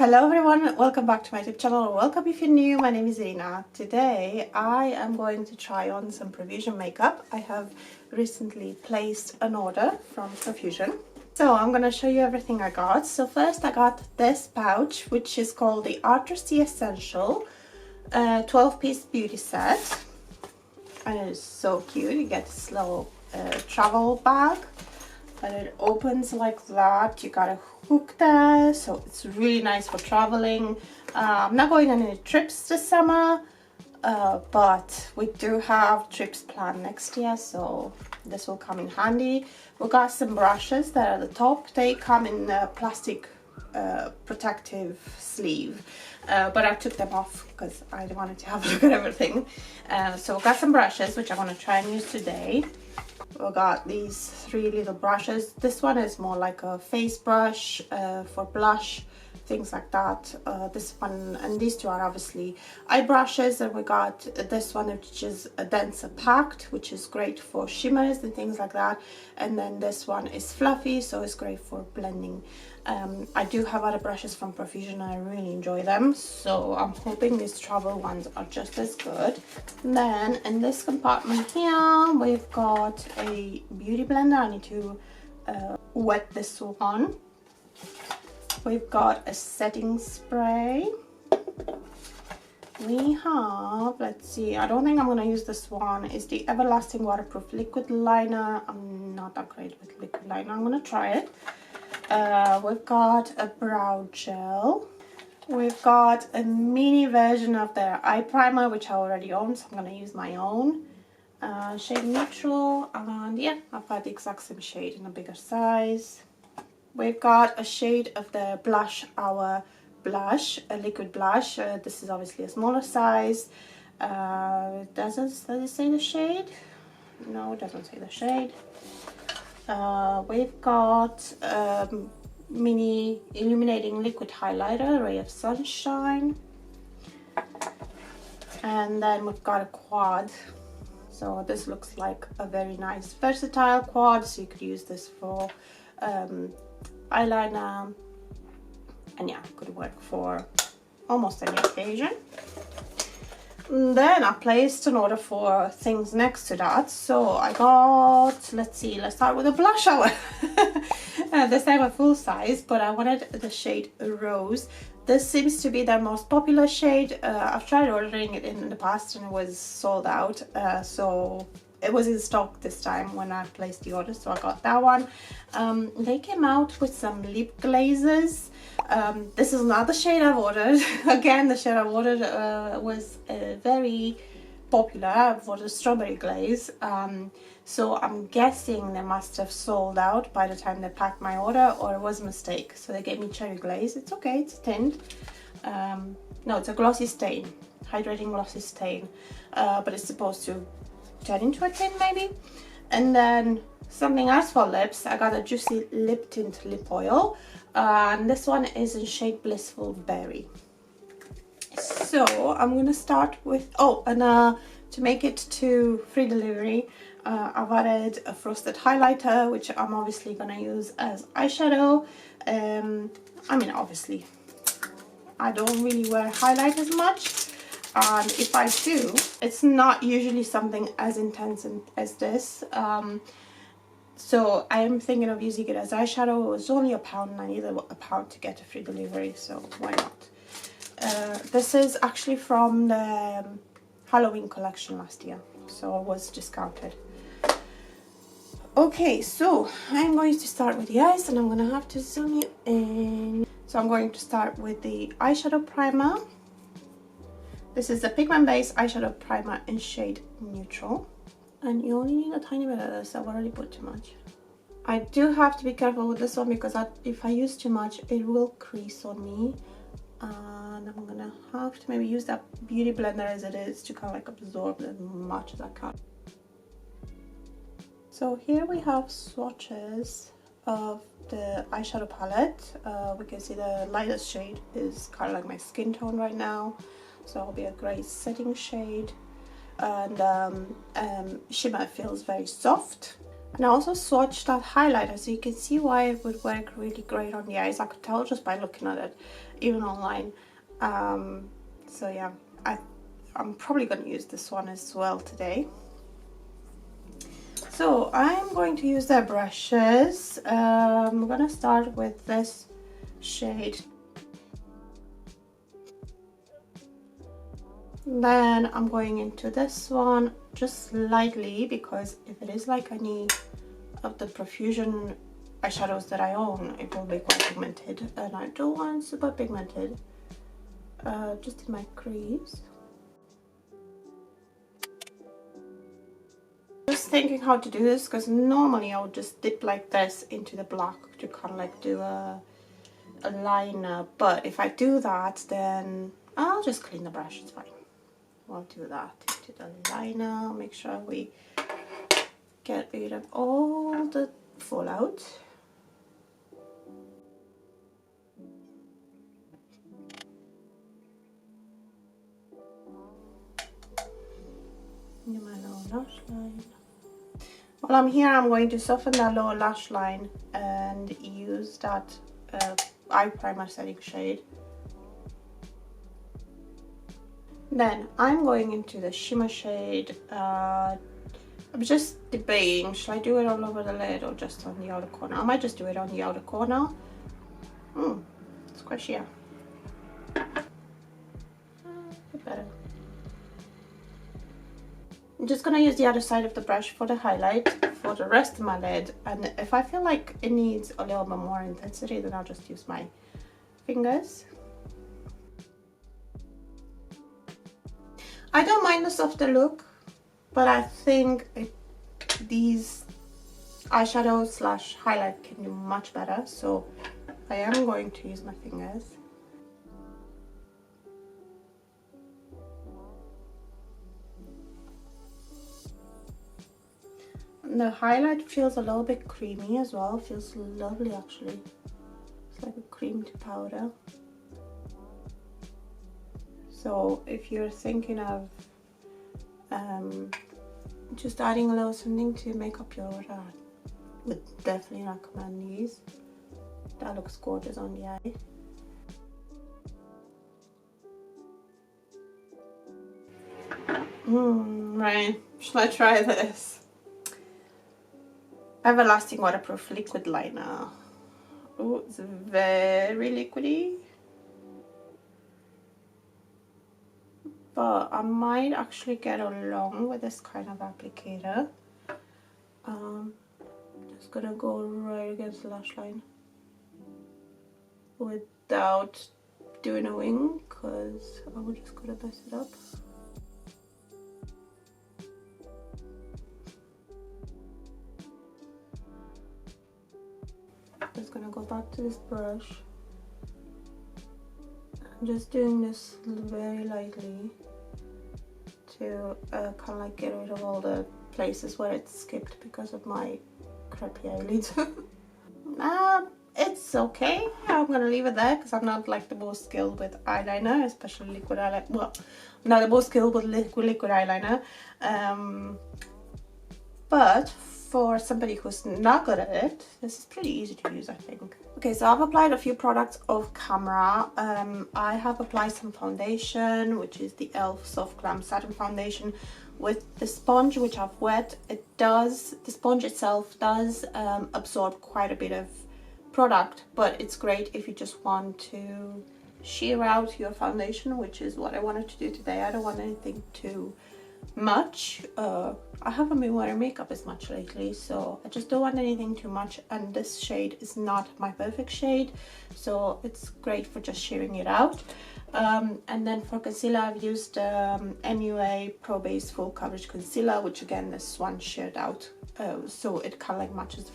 Hello everyone, welcome back to my YouTube channel, or welcome if you're new. My name is Irina. Today I am going to try on some Profusion makeup. I have recently placed an order from Profusion. So I'm going to show you everything I got. So first I got this pouch, which is called the Artistry Essentials 12-piece beauty set. And it is so cute. You get this little travel bag. And it opens like that. You got a hook there, so it's really nice for traveling. I'm not going on any trips this summer, but we do have trips planned next year, so this will come in handy. We got some brushes that are at the top. They come in a plastic protective sleeve, but I took them off because I wanted to have a look at everything. So we got some brushes which I'm going to try and use today. We got these 3 little brushes. This one is more like a face brush for blush, things like that. This one and these 2 are obviously eye brushes, and we got this one which is a denser packed, which is great for shimmers and things like that. And then this one is fluffy, so it's great for blending. I do have other brushes from Profusion and I really enjoy them, so I'm hoping these travel ones are just as good. And then in this compartment here we've got a beauty blender. I need to wet this one. We've got a setting spray. We have, let's see, I don't think I'm going to use this one. It's the Everlasting Waterproof Liquid Liner. I'm not that great with liquid liner. I'm going to try it. We've got a brow gel. We've got a mini version of their eye primer, which I already own, so I'm going to use my own. Shade neutral, and yeah, I've got the exact same shade in a bigger size. We've got a shade of the Blush Hour blush, a liquid blush. This is obviously a smaller size. Does it say the shade? No, it doesn't say the shade. We've got mini illuminating liquid highlighter, Ray of Sunshine. And then we've got a quad. So this looks like a very nice versatile quad, so you could use this for eyeliner, and yeah, could work for almost any occasion. And then I placed an order for things next to that. So I got, let's start with a blush hour. This time a full size, but I wanted the shade Rose. This seems to be their most popular shade. I've tried ordering it in the past and it was sold out, so it was in stock this time when I placed the order, so I got that one. They came out with some lip glazes. This is not the shade I've ordered. Again, the shade I've ordered was very popular. I've ordered Strawberry Glaze. So I'm guessing they must have sold out by the time they packed my order, or it was a mistake. So they gave me Cherry Glaze. It's okay, it's a tint. No, it's a glossy stain, hydrating glossy stain, but it's supposed to turn into a tint maybe. And then something else for lips. I got a Juicy Lip Tint Lip Oil, and this one is in shade Blissful Berry. So I'm gonna start with, to make it to free delivery, I've added a frosted highlighter, which I'm obviously gonna use as eyeshadow. I mean, obviously I don't really wear highlighters much, and if I do, it's not usually something as intense as this. So I am thinking of using it as eyeshadow. It was only £1 and I needed £1 to get a free delivery, so why not? This is actually from the Halloween collection last year, so it was discounted. Okay, so I'm going to start with the eyes, and I'm gonna have to zoom you in. So I'm going to start with the eyeshadow primer. This is the Pigment Base eyeshadow primer in shade Neutral, and you only need a tiny bit of this. I've already put too much. I do have to be careful with this one because if I use too much, it will crease on me, and I'm gonna have to maybe use that beauty blender as it is to kind of like absorb as much as I can. So here we have swatches of the eyeshadow palette. We can see the lightest shade is kind of like my skin tone right now, so it'll be a gray setting shade, and shimmer feels very soft. And I also swatched that highlighter, so you can see why it would work really great on the eyes. I could tell just by looking at it. even online. So yeah, I'm probably going to use this one as well today. So I'm going to use their brushes. I'm going to start with this shade. Then I'm going into this one just lightly, because if it is like any of the Profusion eyeshadows that I own, it will be quite pigmented, and I don't want super pigmented. Just in my crease. Just thinking how to do this, because normally I would just dip like this into the black to kind of like do a liner, but if I do that, then I'll just clean the brush, it's fine. We'll do that into the liner, make sure we get rid of all the fallout. In my lower lash line. While I'm here, I'm going to soften that lower lash line and use that eye primer setting shade. Then I'm going into the shimmer shade. I'm just debating, should I do it all over the lid or just on the outer corner? I might just do it on the outer corner. Squishier. A bit better. I'm just going to use the other side of the brush for the highlight for the rest of my lid, and if I feel like it needs a little bit more intensity, then I'll just use my fingers. I don't mind the softer look, but I think these eyeshadow slash highlight can do much better, so I am going to use my fingers. The highlight feels a little bit creamy as well, feels lovely actually. It's like a cream to powder. So if you're thinking of just adding a little something to make up your order, I would definitely recommend these. That looks gorgeous on the eye. Right, should I try this? Everlasting Waterproof Liquid Liner. Oh, it's very liquidy. But I might actually get along with this kind of applicator. Just gonna go right against the lash line without doing a wing, because I'm just gonna mess it up. Just gonna go back to this brush. I'm just doing this very lightly to kind of like get rid of all the places where it's skipped because of my crappy eyelids. It's okay. I'm gonna leave it there because I'm not like the most skilled with eyeliner, especially liquid eyeliner. Well, I'm not the most skilled with liquid eyeliner. But for somebody who's not good at it, this is pretty easy to use, I think. Okay, so I've applied a few products off camera. I have applied some foundation, which is the e.l.f. Soft Glam Satin Foundation with the sponge, which I've wet. The sponge itself does absorb quite a bit of product, but it's great if you just want to sheer out your foundation, which is what I wanted to do today. I don't want anything too much. I haven't been wearing makeup as much lately, so I just don't want anything too much, and this shade is not my perfect shade, so it's great for just shearing it out. And then for concealer, I've used MUA Pro Base Full Coverage Concealer, which again, this one sheared out, so it kind of like matches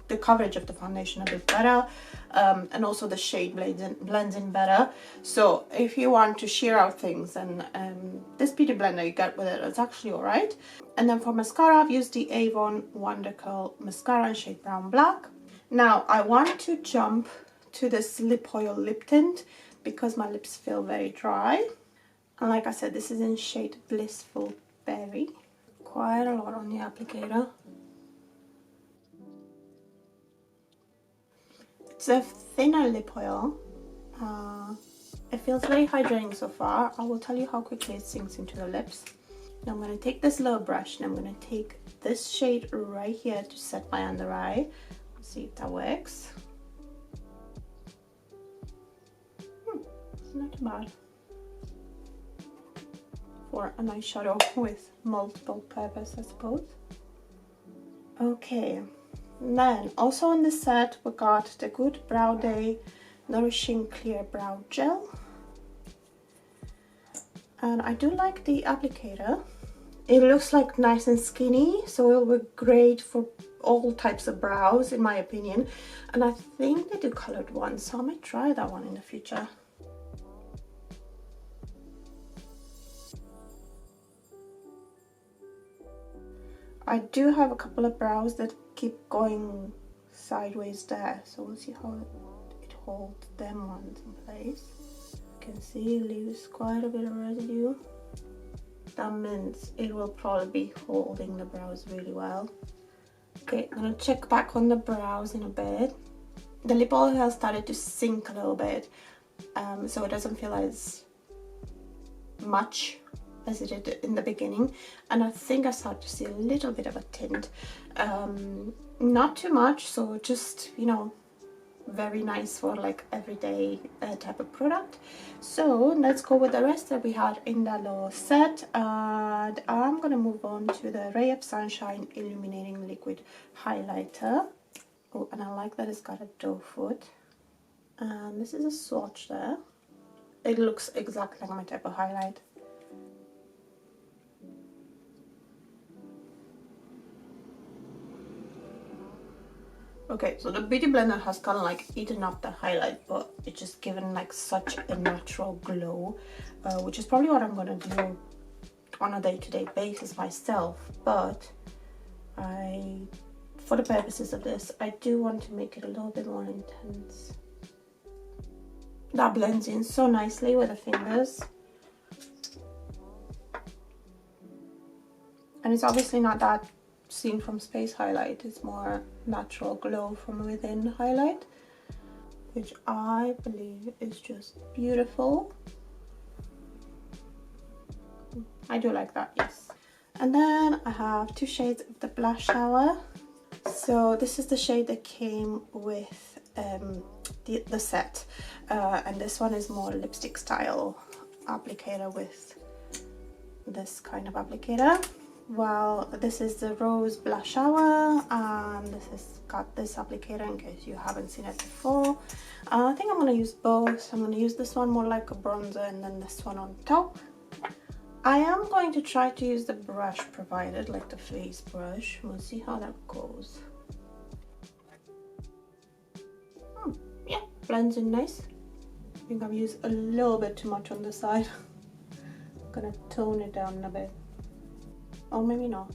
the coverage of the foundation a bit better, and also the shade blends in better. So if you want to sheer out things, and this beauty blender you get with it, it's actually all right. And then for mascara, I've used the Avon Wonder Curl mascara in shade Brown Black. Now I want to jump to this lip oil lip tint because my lips feel very dry, and like I said, this is in shade Blissful Berry. Quite a lot on the applicator. It's a thinner lip oil, It feels very hydrating so far. I will tell you how quickly it sinks into the lips. Now I'm going to take this little brush and I'm going to take this shade right here to set my under eye. See if that works. Not bad for an eyeshadow with multiple purpose, I suppose. Okay, and then also on this set we got the Good Brow Day Nourishing Clear Brow Gel, and I do like the applicator. It looks like nice and skinny, so it will be great for all types of brows in my opinion, and I think they do colored ones, so I might try that one in the future. I do have a couple of brows that keep going sideways there, so we'll see how it holds them ones in place. You can see it leaves quite a bit of residue. That means it will probably be holding the brows really well. Okay, I'm gonna check back on the brows in a bit. The lip oil has started to sink a little bit, so it doesn't feel as much as it did in the beginning, and I think I start to see a little bit of a tint. Not too much, so just, you know, very nice for like everyday type of product. So let's go with the rest that we had in that little set, and I'm gonna move on to the Ray of Sunshine Illuminating Liquid Highlighter. Oh, and I like that it's got a doe foot, and this is a swatch there. It looks exactly like my type of highlight. Okay, so the Beauty Blender has kind of like eaten up the highlight, but it's just given like such a natural glow, which is probably what I'm gonna do on a day-to-day basis myself. But for the purposes of this, I do want to make it a little bit more intense. That blends in so nicely with the fingers. And it's obviously not that seen from space highlight, it's more natural glow from within highlight, which I believe is just beautiful. I do like that, yes. And then I have two shades of the Blush Shower. So this is the shade that came with the set, and this one is more lipstick style applicator with this kind of applicator. Well, this is the Rose Blush Shower, and this has got this applicator in case you haven't seen it before. I think I'm going to use both. I'm going to use this one more like a bronzer and then this one on top. I am going to try to use the brush provided, like the face brush. We'll see how that goes. Yeah, blends in nice. I think I've used a little bit too much on the side. I'm going to tone it down a bit. Or maybe not.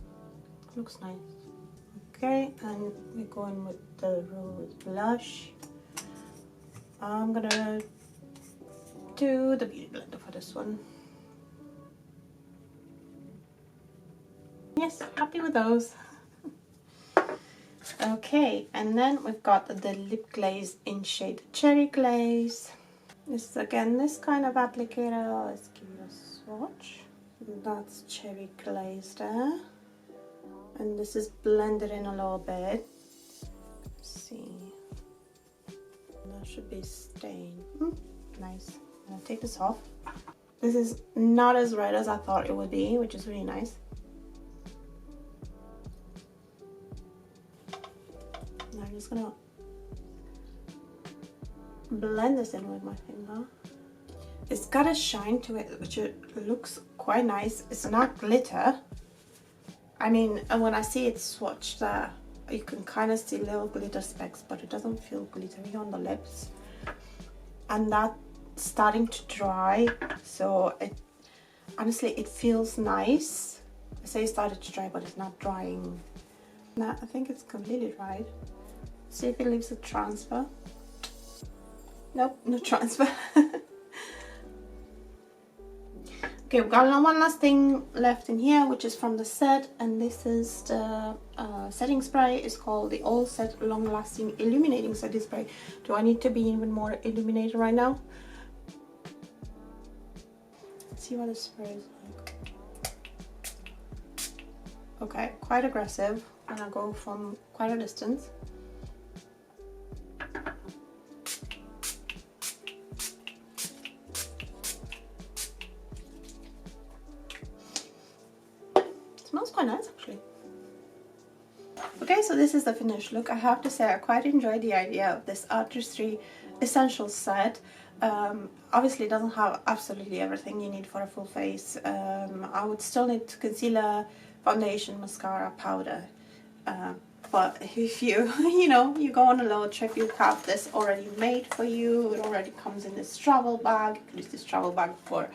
Looks nice. Okay, and we're going with the Rose Blush. I'm gonna do the Beauty Blender for this one. Yes, happy with those. Okay, and then we've got the lip glaze in shade Cherry Glaze. This is again this kind of applicator. Let's give you a swatch. That's cherry glaze there, and this is blended in a little bit. Let's see, that should be staying. Nice. I'm gonna take this off. This is not as red as I thought it would be, which is really nice. Now I'm just gonna blend this in with my finger. It's got a shine to it, which it looks quite nice. It's not glitter. I mean, and when I see it swatched there, you can kind of see little glitter specks, but it doesn't feel glittery on the lips. And that's starting to dry, so it honestly, it feels nice. I say it started to dry, but it's not drying. Now, I think it's completely dried. See if it leaves a transfer. Nope, no transfer. Okay, we've got one last thing left in here, which is from the set, and this is the setting spray. It's called the All Set Long Lasting Illuminating Setting Spray. Do I need to be even more illuminated right now? Let's see what the spray is like. Okay, quite aggressive, and I go from quite a distance. Smells quite nice actually. Okay, so this is the finished look. I have to say I quite enjoyed the idea of this Artistry Essentials set. Obviously it doesn't have absolutely everything you need for a full face. I would still need concealer, foundation, mascara, powder. But if you, you go on a little trip, you have this already made for you. It already comes in this travel bag. You can use this travel bag for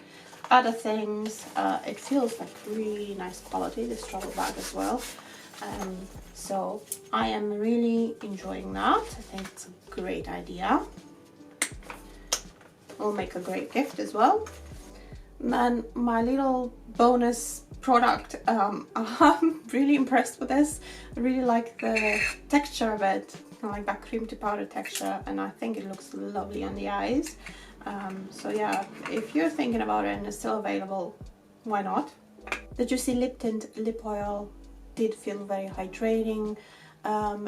other things. It feels like really nice quality, this travel bag as well. So I am really enjoying that. I think it's a great idea. Will make a great gift as well. And then my little bonus product, I'm really impressed with this. I really like the texture of it, kind of like that cream to powder texture, and I think it looks lovely on the eyes. So yeah, if you're thinking about it and it's still available, why not? The Juicy Lip Tint Lip Oil did feel very hydrating.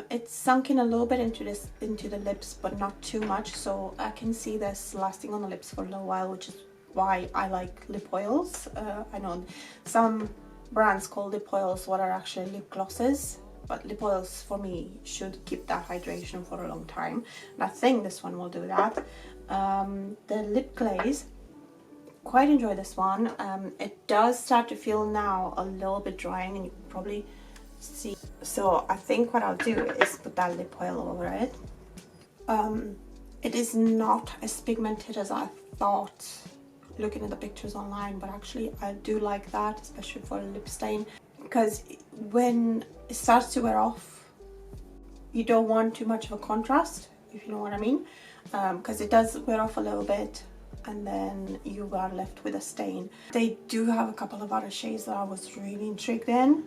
It's sunk in a little bit into the lips, but not too much, so I can see this lasting on the lips for a little while, which is why I like lip oils. I know some brands call lip oils what are actually lip glosses, but lip oils for me should keep that hydration for a long time, and I think this one will do that. The lip glaze, quite enjoy this one. It does start to feel now a little bit drying, and you can probably see. So I think what I'll do is put that lip oil over it. It is not as pigmented as I thought looking at the pictures online, but actually I do like that, especially for a lip stain, because when it starts to wear off, you don't want too much of a contrast, if you know what I mean, because it does wear off a little bit and then you are left with a stain. They do have a couple of other shades that I was really intrigued in,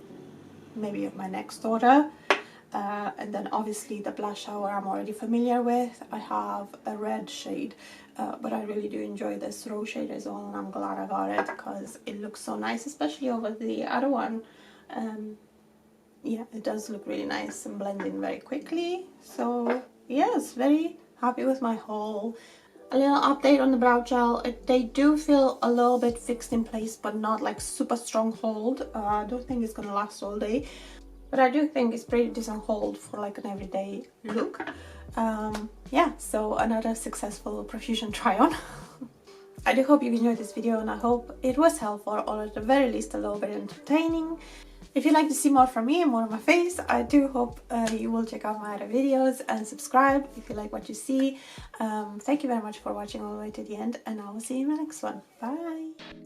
maybe of my next order. And then obviously the blush hour I'm already familiar with. I have a red shade, but I really do enjoy this rose shade as well, and I'm glad I got it because it looks so nice, especially over the other one. Yeah, it does look really nice and blend in very quickly. So yes, very happy with my haul. A little update on the brow gel. They do feel a little bit fixed in place, but not like super strong hold. I don't think it's gonna last all day, but I do think it's pretty decent hold for like an everyday look. Yeah, so another successful Profusion try on. I do hope you enjoyed this video, and I hope it was helpful, or at the very least a little bit entertaining. If you'd like to see more from me and more of my face, I do hope you will check out my other videos and subscribe if you like what you see. Thank you very much for watching all the way to the end, and I will see you in my next one. Bye!